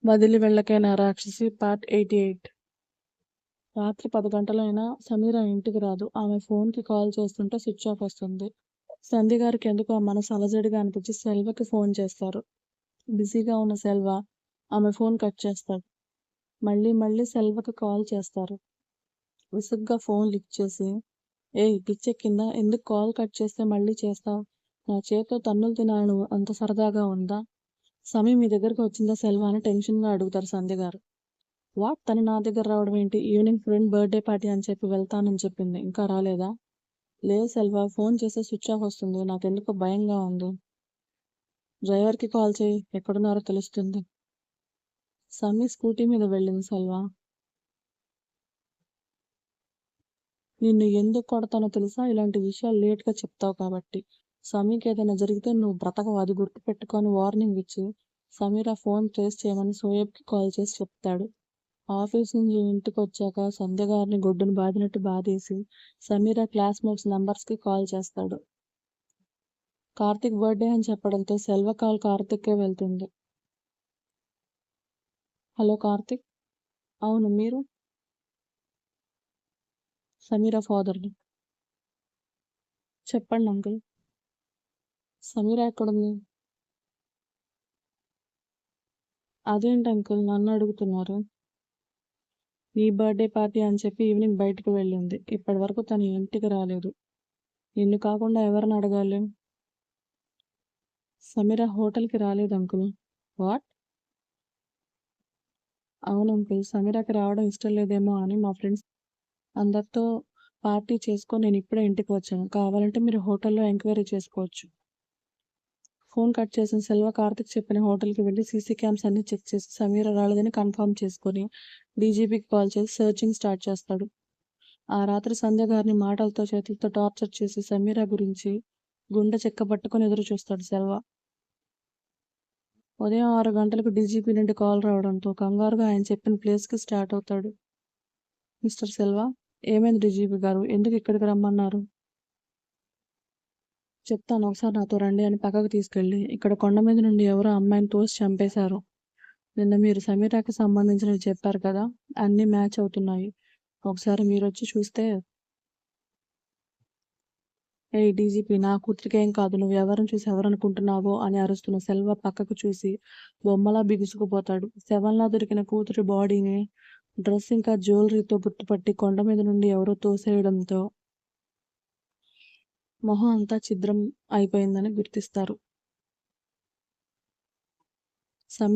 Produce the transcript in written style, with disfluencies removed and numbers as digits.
వదిలి వెళ్ళకే నా రాక్షసి పార్ట్ 88. రాత్రి 10 గంటలైనా సమీర ఇంటికి రాదు. ఆమె ఫోన్కి కాల్ చేస్తుంటే స్విచ్ ఆఫ్ వస్తుంది. సంధ్యగారికి ఎందుకో ఆ మనసు అలజడిగా అనిపించి సెల్వకి ఫోన్ చేస్తారు. బిజీగా ఉన్న సెల్వ ఆమె ఫోన్ కట్ చేస్తాడు. మళ్ళీ మళ్ళీ సెల్వకి కాల్ చేస్తారు. విసుగ్గా ఫోన్ లిఫ్ట్ చేసి, ఏయ్ పిచ్చెక్కిందా? ఎందుకు కాల్ కట్ చేస్తే మళ్ళీ చేస్తావు? నా చేతితో తన్నులు తినాలని అంత సరదాగా ఉందా? సమీ మీ దగ్గరికి వచ్చిందా సెల్వ అని టెన్షన్గా అడుగుతారు సంధ్య గారు. వాట్, తను నా దగ్గర రావడం ఏంటి? ఈవినింగ్ ఫ్రెండ్ బర్త్డే పార్టీ అని చెప్పి వెళ్తానని చెప్పింది, ఇంకా రాలేదా? లేదు సెల్వ, ఫోన్ చేస్తే స్విచ్ ఆఫ్ వస్తుంది, నాకెందుకో భయంగా ఉంది. డ్రైవర్కి కాల్ చేయి, ఎక్కడున్నారో తెలుస్తుంది. సమీ స్కూటీ మీద వెళ్ళింది సెల్వ. నిన్ను ఎందుకు కొడతానో తెలుసా? ఇలాంటి విషయాలు లేట్గా చెప్తావు కాబట్టి. సమీకి ఏదైనా జరిగితే నువ్వు బ్రతకవు, అది గుర్తుపెట్టుకొని వార్నింగ్ ఇచ్చి సమీర ఫోన్ ట్రేస్ చేయమని సోయబ్కి కాల్ చేసి చెప్తాడు. ఆఫీస్ నుంచి ఇంటికి వచ్చాక సంధ్య గారిని గొడ్డును బాదినట్టు బాధేసి సమీర క్లాస్మేట్స్ నంబర్స్కి కాల్ చేస్తాడు. కార్తిక్ బర్త్డే అని చెప్పడంతో సెల్వ కాల్ కార్తిక్కే వెళ్తుంది. హలో కార్తిక్. అవును, మీరు? సమీర ఫాదర్ని. చెప్పండి అంకుల్. సమీర ఎక్కడుంది? అదేంటి అంకుల్ నన్ను అడుగుతున్నారు? నీ బర్త్డే పార్టీ అని చెప్పి ఈవినింగ్ బయటకు వెళ్ళింది. ఇప్పటి వరకు తను ఇంటికి రాలేదు. నిన్ను కాకుండా ఎవరిని అడగాలి? సమీర హోటల్కి రాలేదు అంకుల్. వాట్? అవును అంకుల్, సమీరకి రావడం ఇష్టం లేదేమో అని మా ఫ్రెండ్స్ అందరితో పార్టీ చేసుకొని నేను ఇప్పుడే ఇంటికి వచ్చాను. కావాలంటే మీరు హోటల్లో ఎంక్వైరీ చేసుకోవచ్చు. ఫోన్ కట్ చేసిన సెల్వ కార్తిక్ చెప్పిన హోటల్కి వెళ్ళి సీసీ క్యామ్స్ అన్ని చెక్ చేసి సమీర రాలేదని కన్ఫర్మ్ చేసుకొని డీజీపీకి కాల్ చేసి సర్చింగ్ స్టార్ట్ చేస్తాడు. ఆ రాత్రి సంధ్య గారిని మాటలతో చేతులతో టార్చర్ చేసి సమీర గురించి గుండె చెక్క పట్టుకొని ఎదురు చూస్తాడు సెల్వ. ఉదయం 6 గంటలకు డీజీపీ నుండి కాల్ రావడంతో కంగారుగా ఆయన చెప్పిన ప్లేస్కి స్టార్ట్ అవుతాడు. మిస్టర్ సెల్వ, ఏమైంది డీజీపీ గారు? ఎందుకు ఇక్కడికి రమ్మన్నారు? చెప్తాను, ఒకసారి నాతో రండి అని పక్కకు తీసుకెళ్ళి, ఇక్కడ కొండ మీద నుండి ఎవరో అమ్మాయిని తోసి చంపేశారు. నిన్న మీరు సమీరాకి సంబంధించినవి చెప్పారు కదా, అన్నీ మ్యాచ్ అవుతున్నాయి. ఒకసారి మీరు వచ్చి చూస్తే. ఏయ్ డీజీపీ, నా కూతురికి ఏం కాదు, నువ్వు ఎవరిని చూసి ఎవరనుకుంటున్నావో అని అరుస్తున్న సెల్వ పక్కకు చూసి బొమ్మలా బిగుసుకుపోతాడు. శవంలా దొరికిన కూతురి బాడీని డ్రెస్ ఇంకా జ్యువెలరీతో గుర్తుపట్టి కొండ మీద నుండి ఎవరో తోసేయడంతో మొహం అంతా ఛిద్రం అయిపోయిందని గుర్తిస్తారు. సమీ